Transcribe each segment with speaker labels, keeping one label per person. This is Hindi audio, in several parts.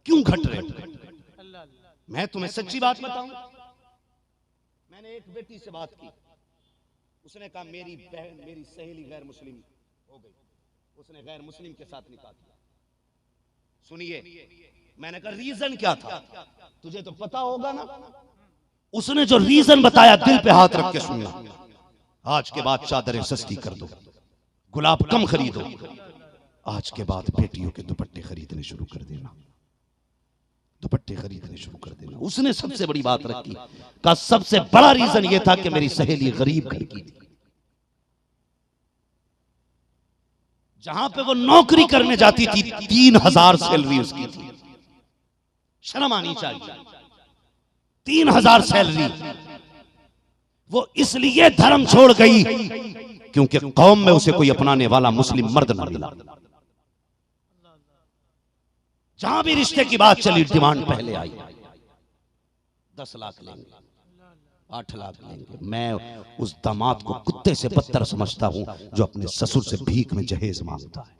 Speaker 1: क्यों घट रहे हो? मैं तुम्हें सच्ची बात बताऊं, मैंने एक बेटी से बात की, उसने कहा मेरी बहन, मेरी सहेली गैर मुस्लिम हो गई, उसने गैर मुस्लिम के साथ निकाह किया। सुनिए, मैंने कहा रीजन क्या था, तुझे तो पता होगा ना। उसने जो रीजन बताया, दिल पे हाथ रख के सुनना, आज के बाद चादरें सस्ती कर दो, गुलाब कम खरीदो, आज के बाद बेटियों के दुपट्टे खरीदने शुरू कर देना, दुपट्टे खरीदने शुरू कर देना। उसने सबसे बड़ी बात रखी, का सबसे बड़ा रीजन यह था कि मेरी सहेली गरीब घर की थी, जहां पे वो नौकरी करने जाती थी 3000 सैलरी उसकी थी, शर्म आनी चाहिए, 3000 सैलरी। वो इसलिए धर्म छोड़ गई क्योंकि कौम में उसे कोई अपनाने वाला मुस्लिम मर्द न मिला। जहां भी रिश्ते की बात चली, डिमांड पहले आई, 10 लाख लेंगे, 8 लाख लेंगे। मैं उस दामाद को कुत्ते से बदतर समझता हूं जो अपने ससुर से भीख में जहेज मांगता है।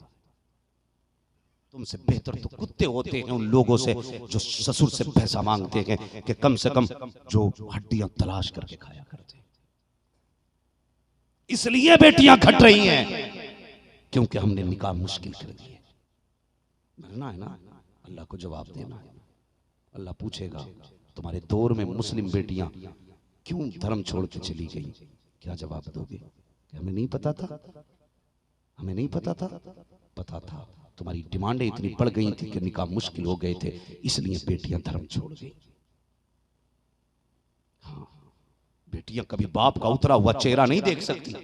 Speaker 1: तुमसे बेहतर तो कुत्ते होते हैं उन लोगों से जो ससुर से पैसा मांगते हैं कि कम से कम जो हड्डियां तलाश करके खाया करते हैं। इसलिए बेटियां घट रही हैं क्योंकि हमने निकाह मुश्किल कर दिए। मरना है ना, अल्लाह को जवाब देना है। अल्लाह पूछेगा तुम्हारे दौर में मुस्लिम बेटियां क्यों धर्म छोड़ के चली गई, क्या जवाब दोगे? कि हमें नहीं पता था, हमें नहीं पता था। पता था, तुम्हारी डिमांडें इतनी बढ़ गई थी कि निकाह मुश्किल हो गए थे, इसलिए बेटियां धर्म छोड़ गई। हाँ, बेटियां कभी बाप का उतरा हुआ चेहरा नहीं देख सकती।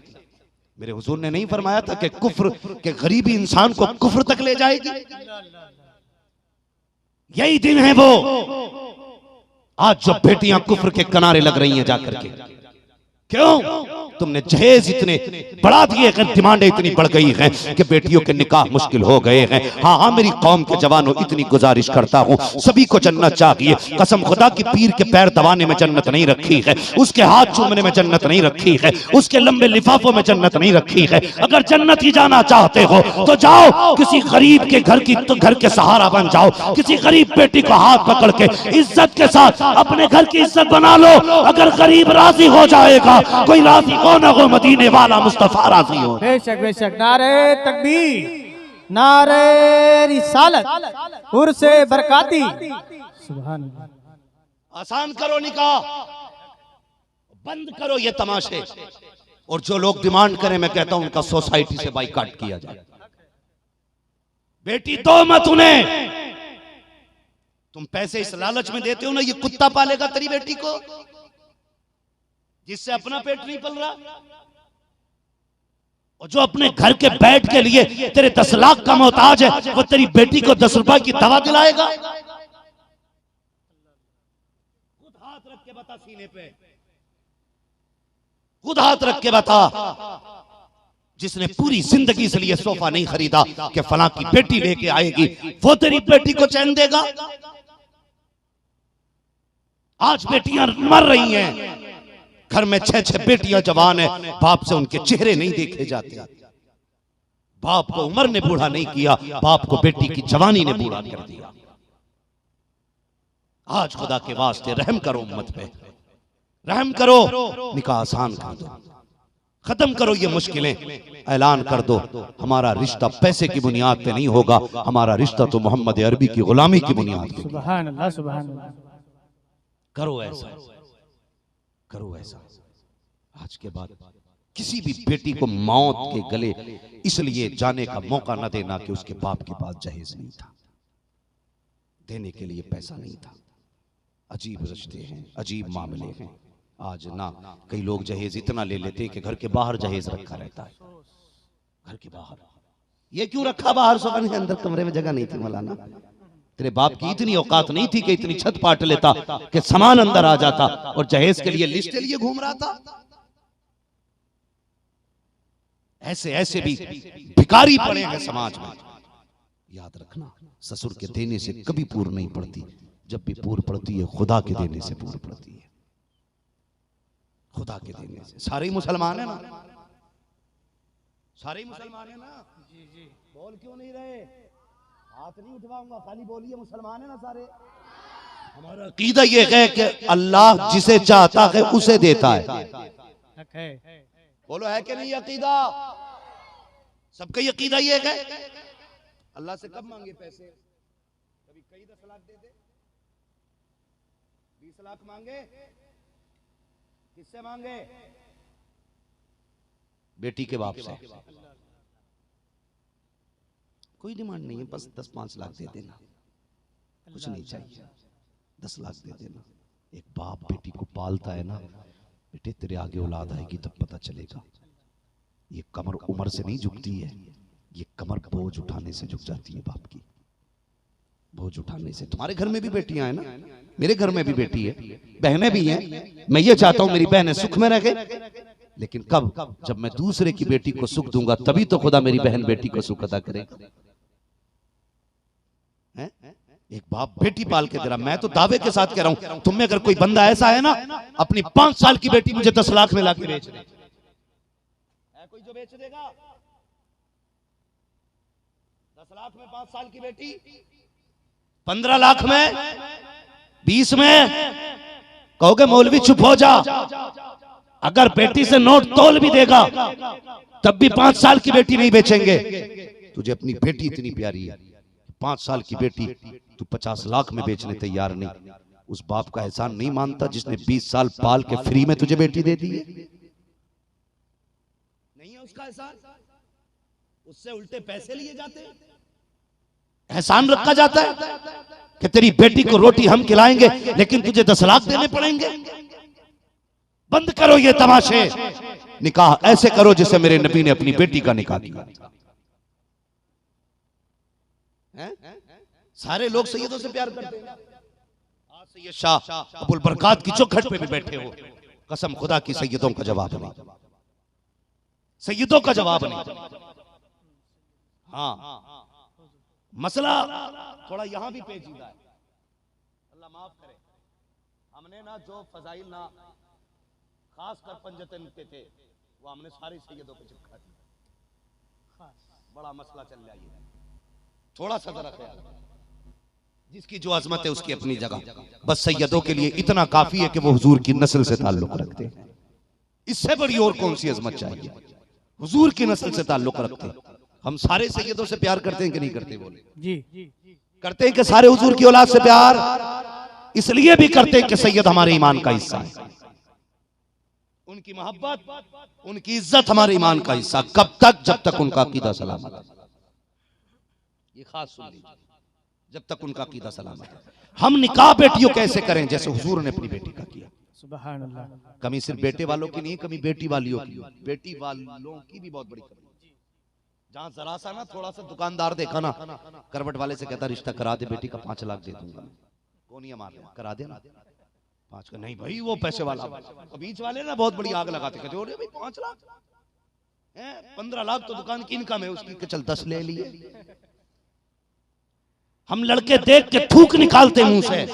Speaker 1: मेरे हुजूर ने नहीं फरमाया था कि कुफ्र के गरीबी इंसान को कुफ्र तक ले जाएगी? यही दिन है वो आज जो बेटियां कुफ्र के किनारे लग रही हैं जाकर के। क्यों? तुमने जहेज इतने बढ़ा दिए हैं, डिमांडें इतनी बढ़ गई हैं कि बेटियों के निकाह मुश्किल हो गए हैं। हाँ हाँ, मेरी कौम के जवानों, इतनी गुजारिश करता हूं, सभी को जन्नत चाहिए। कसम खुदा की, पीर के पैर दबाने में जन्नत नहीं रखी है, उसके हाथ चूमने में जन्नत नहीं रखी है, उसके लंबे लिफाफों में जन्नत नहीं रखी है। अगर जन्नत ही जाना चाहते हो तो जाओ किसी गरीब के घर के सहारा बन जाओ, किसी गरीब बेटी को हाथ पकड़ के इज्जत के साथ अपने घर की इज्जत बना लो। अगर गरीब राजी हो जाएगा, कोई राजी हो ना हो, मदीने वाला मुस्तफा राजी हो।
Speaker 2: बेशक बेशक। नारे तकबीर, नारे रिसालत, उर्से बरकाती। सुभान अल्लाह।
Speaker 1: आसान करो निकाह, बंद करो ये तमाशे। और जो लोग डिमांड करें, मैं कहता हूं उनका सोसाइटी से बाइकाट किया जाए। बेटी दो मत उन्हें, तुम पैसे इस लालच में देते हो ना, ये कुत्ता पालेगा तेरी बेटी को जिससे अपना पेट नहीं पल रहा। और जो अपने घर के बेड के लिए तेरे 10 लाख का मोहताज है, वो तेरी बेटी को 10 रुपए की दवा दिलाएगा? खुद हाथ रख के बता सीने पे, खुद हाथ रख के बता। जिसने पूरी जिंदगी से लिए सोफा नहीं खरीदा कि फलां की बेटी लेके आएगी, वो तेरी बेटी को चैन देगा? आज बेटियां मर रही हैं, घर में 6-6 बेटियां जवान है, बाप से उनके चेहरे नहीं देखे जाते। बाप को उम्र ने बूढ़ा नहीं किया, बाप को बेटी की जवानी ने बूढ़ा कर दिया। आज खुदा के वास्ते रहम करो, उम्मत पे रहम करो, निकाह आसान कर दो, खत्म करो ये मुश्किलें। ऐलान कर दो, हमारा रिश्ता पैसे की बुनियाद पे नहीं होगा, हमारा रिश्ता तो मोहम्मद अरबी की गुलामी की बुनियाद पे।
Speaker 2: सुभान अल्लाह, सुभान अल्लाह।
Speaker 1: करो ऐसा, करो ऐसा। आज के बाद किसी भी बेटी को मौत के गले इसलिए जाने का मौका न देना कि उसके बाप के पास जहेज नहीं था, देने के लिए पैसा नहीं था। अजीब रिश्ते हैं, अजीब मामले हैं। आज ना कई लोग जहेज इतना ले लेते कि घर के बाहर जहेज रखा रहता है, घर के बाहर। ये क्यों रखा बाहर? सोफे के अंदर कमरे में जगह नहीं थी मौलाना। तेरे बाप की इतनी औकात नहीं थी कि इतनी छत पाट लेता कि सामान अंदर आ जाता और जहेज के लिए लिस्ट लिए घूम रहा था। ऐसे ऐसे भी भिखारी पड़े हैं समाज में। याद रखना, ससुर के देने से कभी पूर नहीं पड़ती, जब भी पूर पड़ती है खुदा के देने से पूर पड़ती है, खुदा के देने से। सारे ही मुसलमान है ना, सारे ही मुसलमान है ना? जी जी। बोल क्यों नहीं रहे? हाथ नहीं उठवाऊंगा, खाली बोलिए मुसलमान है ना सारे। हमारा अकीदा ये है कि अल्लाह जिसे चाहता है उसे देता है। बोलो है कि नहीं अकीदा? सबका अकीदा ये है। अल्लाह से कब मांगे पैसे? कभी कई 10 लाख दे दे, 20 लाख मांगे, किससे मांगे? बेटी के बाप से। कोई डिमांड नहीं है, बस 10-5 लाख दे देना, कुछ नहीं चाहिए, 10 लाख दे देना। एक बाप बेटी को पालता है ना, बेटे तेरे आगे औलाद आएगी तब पता चलेगा। ये कमर उम्र से नहीं झुकती है, ये कमर बोझ उठाने से झुक जाती है। बाप की बोझ उठाने से। तुम्हारे घर में भी बेटियां हैं ना, मेरे घर में भी बेटी है, बहनें भी हैं। मैं ये चाहता हूं मेरी बहनें सुख में रहे, लेकिन कब? जब मैं दूसरे की बेटी को सुख दूंगा तभी तो खुदा मेरी बहन बेटी को सुख अदा करेगा। एक बाप बेटी पाल के दे रहा। मैं तो दावे के साथ कह रहा हूं, तुम में अगर कोई बंदा ऐसा है ना, अपनी 5 साल की बेटी मुझे 10 लाख में लाके बेच दे, है कोई जो बेच देगा? 10 लाख में 5 साल की बेटी, 15 लाख में, 20 में? कहोगे मौलवी चुप हो जा। अगर बेटी से नोट तोल भी देगा तब भी 5 साल की बेटी नहीं बेचेंगे। तुझे अपनी बेटी इतनी प्यारी है, 5 साल की बेटी तू 50 लाख में बेचने तैयार नहीं। उस बाप का एहसान नहीं मानता जिसने 20 साल पाल के फ्री में तुझे बेटी दे दी है? नहीं है उसका एहसान? उससे उल्टे पैसे लिए जाते हैं, एहसान रखा जाता है कि तेरी बेटी को रोटी हम खिलाएंगे लेकिन तुझे 10 लाख देने पड़ेंगे। बंद करो ये तमाशे। निकाह ऐसे करो जैसे मेरे नबी ने अपनी बेटी का निकाह किया। सारे लोग सैयदों से प्यार करते हैं। आज सैयद शाह अबुल बरकात की चौखट पे भी बैठे हो, कसम खुदा की सैयदों का जवाब नहीं, सैयदों का जवाब नहीं। हाँ, मसला थोड़ा यहां भी पेचीदा है, अल्लाह माफ करे। हमने ना जो फजाइल ना खास कर पंजतन के थे वो हमने सारी सैयदों पे चिपका दिया। बड़ा मसला चल रहा है, थोड़ा सा जरा ख्याल। जिसकी जो अजमत है उसकी अपनी जगह, बस सैयदों के लिए इतना काफी है कि वो हुजूर की नस्ल से ताल्लुक रखते हैं। इससे बड़ी और कौन सी अजमत चाहिए? हुजूर की नस्ल से ताल्लुक रखते हैं। हम सारे सैयदों से प्यार करते हैं कि नहीं करते? बोले जी करते हैं कि सारे हुजूर की औलाद से प्यार इसलिए भी करते हैं कि सैयद हमारे ईमान का हिस्सा है। उनकी मोहब्बत, उनकी इज्जत हमारे ईमान का हिस्सा। कब तक? जब तक उनका अकीदा सलामत है। ये खास सुन लीजिए, जब तक उनका अकीदा सलामत है। हम निकाह बेटियों कैसे करें? जैसे हुजूर ने अपनी बेटी का किया। सुभान अल्लाह। कमी सिर्फ बेटे वालों की नहीं, कमी बेटी वालियों की, बेटी वालों की भी बहुत बड़ी कमी। जहां जरा सा ना थोड़ा सा दुकानदार देखा ना, करवट वाले से कहता रिश्ता करा दे, बेटी का 5 लाख दे दूंगा। कौन ही मार करा दे ना 5 का? नहीं भाई वो पैसे वाला। बीच वाले ना बहुत बड़ी आग लगाते, कहते भाई 5 लाख, 15 लाख तो दुकान की इनकम है उसकी, चल 10 ले लिए। हम लड़के देख के थूक निकालते मुंह से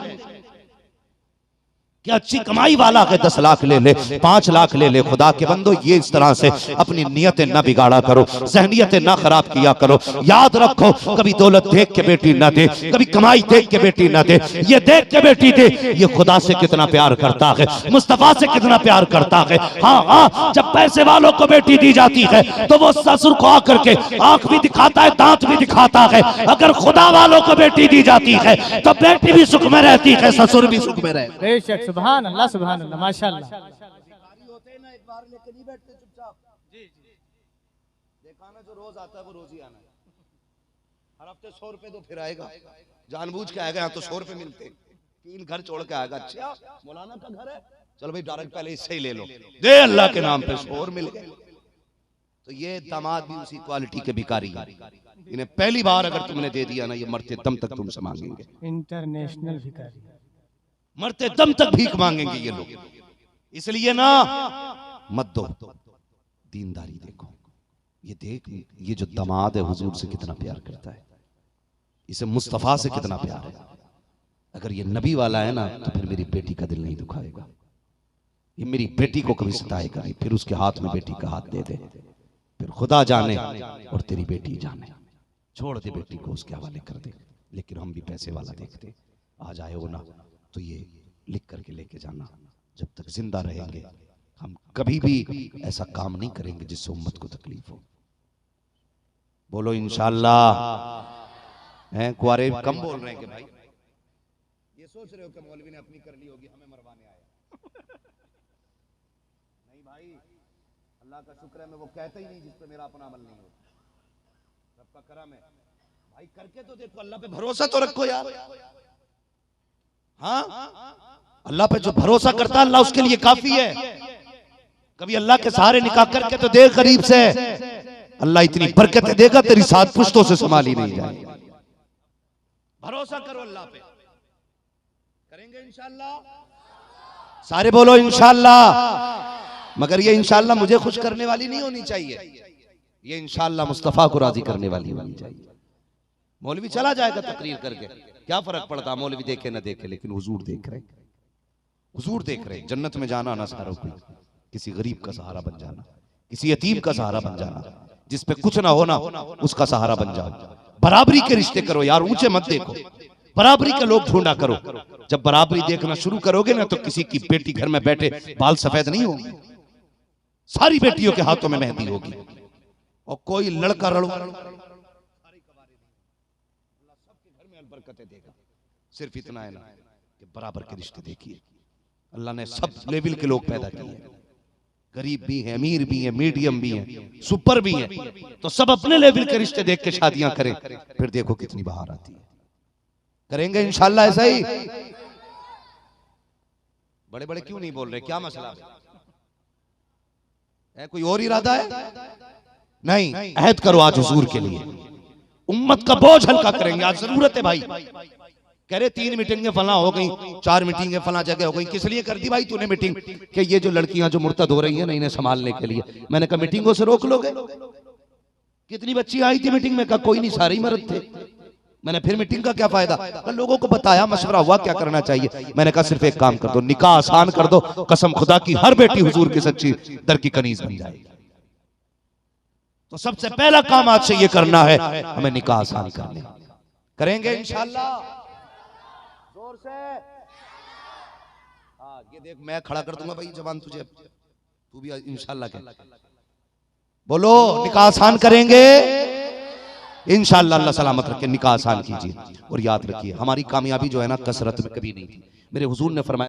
Speaker 1: कि अच्छी कमाई वाला है, 10 लाख ले ले, 5 लाख ले ले। खुदा के बंदो, ये इस तरह से अपनी नियतें न बिगाड़ा करो, ज़हनियतें न खराब किया करो। याद रखो, कभी दौलत देख के बेटी न दे, कभी कमाई देख के बेटी न दे। ये देख के बेटी दे, ये खुदा से कितना प्यार करता है, मुस्तफा से कितना प्यार करता है। हाँ हाँ, जब पैसे वालों को बेटी दी जाती है तो वो ससुर को आकर के आंख भी दिखाता है, दांत भी दिखाता है। अगर खुदा वालों को बेटी दी जाती है तो बेटी भी सुख में रहती है, ससुर भी सुख में रहते हैं।
Speaker 2: सुभान अल्लाह, सुभान अल्लाह, माशाअल्लाह।
Speaker 1: होते हैं ना, एक बार लेके नहीं बैठते चुपचाप। जी जी, देखा ना, जो रोज आता है वो रोज ही आना है। हर हफ्ते 100 रुपए तो फिर आएगा, जानबूझ के आएगा। यहाँ तो 100 रुपए मिलते, 3 घर छोड़ के आएगा। अच्छा मौलाना का घर है, चलो भाई डायरेक्ट पहले इससे ही ले लो, दे अल्लाह के नाम पे 100 मिल गए। तो ये दामाद भी उसी क्वालिटी के भिखारी है। इन्हें पहली बार अगर तुमने दे दिया ना, ये मरते दम तक तुमसे मांगेंगे।
Speaker 2: इंटरनेशनल भिखारी,
Speaker 1: मरते दम तक भीख मांगेंगे ये लोग। इसलिए ना मत दो, दीनदारी देखो। ये देख, ये जो दामाद है हुजूर से कितना प्यार करता है, इसे मुस्तफा से कितना प्यार है। अगर ये नबी वाला है ना तो फिर मेरी बेटी का दिल नहीं दुखाएगा, ये मेरी बेटी को कभी सताएगा नहीं। फिर उसके हाथ में बेटी का हाथ दे दे, फिर खुदा जाने और तेरी बेटी जाने। छोड़ दे बेटी को, उसके हवाले कर दे, लेकिन हम भी पैसे वाला देखते, आ जाए हो ना तो ये लिख करके लेके जाना, जब तक जिंदा रहेंगे हम कभी भी ऐसा काम नहीं करेंगे जिससे उम्मत को तकलीफ हो। बोलो इंशाअल्लाह। हैं कुआरे कम बोल रहे हैं कि भाई ये सोच रहे हो कि मौलवी ने अपनी कर ली होगी, हमें मरवाने आया। नहीं भाई, अल्लाह का शुक्र है मैं वो कहता ही नहीं जिस पे मेरा अपना अमल नहीं होता, सबका करम है भाई। करके तो देखो, अल्लाह पे भरोसा तो रखो यार। हाँ, अल्लाह पे जो भरोसा करता है अल्लाह उसके लिए काफी है। कभी अल्लाह के सहारे निकाह करके तो देख गरीब से, अल्लाह इतनी बरकतें देगा तेरी 7 पुश्तों से संभाली नहीं जाएगी। भरोसा करो अल्लाह पे, करेंगे इंशाअल्लाह। सारे बोलो इंशाअल्लाह। मगर ये इंशाअल्लाह मुझे खुश करने वाली नहीं होनी चाहिए, ये इंशाअल्लाह मुस्तफा को राजी करने वाली होनी चाहिए। मौलवी चला जाएगा तकरीर करके, क्या फर्क पड़ता, मौलवी देखे ना देखे, लेकिन हुजूर देख रहे, हुजूर देख रहे। जन्नत में जाना ना सारा कोई, किसी गरीब का सहारा बन जाना, किसी यतीम का सहारा बन जाना, जिस पे कुछ ना होना उसका सहारा बन जाओ। बराबरी के रिश्ते करो यार, ऊंचे मत देखो, बराबरी के लोग ढूंढा करो। जब बराबरी देखना शुरू करोगे ना तो किसी की बेटी घर में बैठे बाल सफेद नहीं होंगे, सारी बेटियों के हाथों में मेहंदी होगी, और कोई लड़का रड़ो बरकतें देगा। सिर्फ इतना है ना कि बराबर के रिश्ते देखिए। अल्लाह ने सब लेवल के लोग पैदा किए, गरीब भी हैं, अमीर भी हैं, मीडियम भी हैं, सुपर भी हैं, तो सब अपने लेवल के रिश्ते देख के शादियां करें, फिर देखो कितनी बहार आती है। करेंगे इंशाअल्लाह ऐसा ही। बड़े बड़े क्यों नहीं बोल रहे, क्या मसला है? कोई और इरादा है? नहीं, अहद करो आज हुजूर के लिए, उम्मत का बोझ हल्का करेंगे। आज जरूरत है भाई। कह रहे 3 मीटिंगें फला हो गई, 4 मीटिंगें फला जगह हो गई। किस लिए कर दी भाई तूने मीटिंग? कि ये जो लड़कियां जो मुर्तद हो रही हैं ना, इन्हें संभालने के लिए। मैंने कहा मीटिंगों से रोक लोगे? कितनी बच्ची आई थी मीटिंग में? कहा कोई नहीं, सारे ही मर्द थे। मैंने फिर मीटिंग का क्या फायदा? लोगों को बताया, मशवरा हुआ क्या करना चाहिए। मैंने कहा सिर्फ एक काम कर दो, निकाह आसान कर दो, कसम खुदा की हर बेटी हुजूर की सच्ची दर की कनीज बन जाएगी। तो सबसे पहला काम आज से ये करना है, हमें निकाह आसान करने। करेंगे इंशाअल्लाह, जोर से। हाँ, ये देख मैं खड़ा कर दूंगा भाई जवान तुझे, तू भी इंशाअल्लाह कह। बोलो निकाह आसान करेंगे इंशाअल्लाह। अल्लाह सलामत रखे, निकाह आसान कीजिए। और याद रखिए हमारी कामयाबी जो है ना कसरत में कभी नहीं थी। मेरे हुजूर ने फरमाया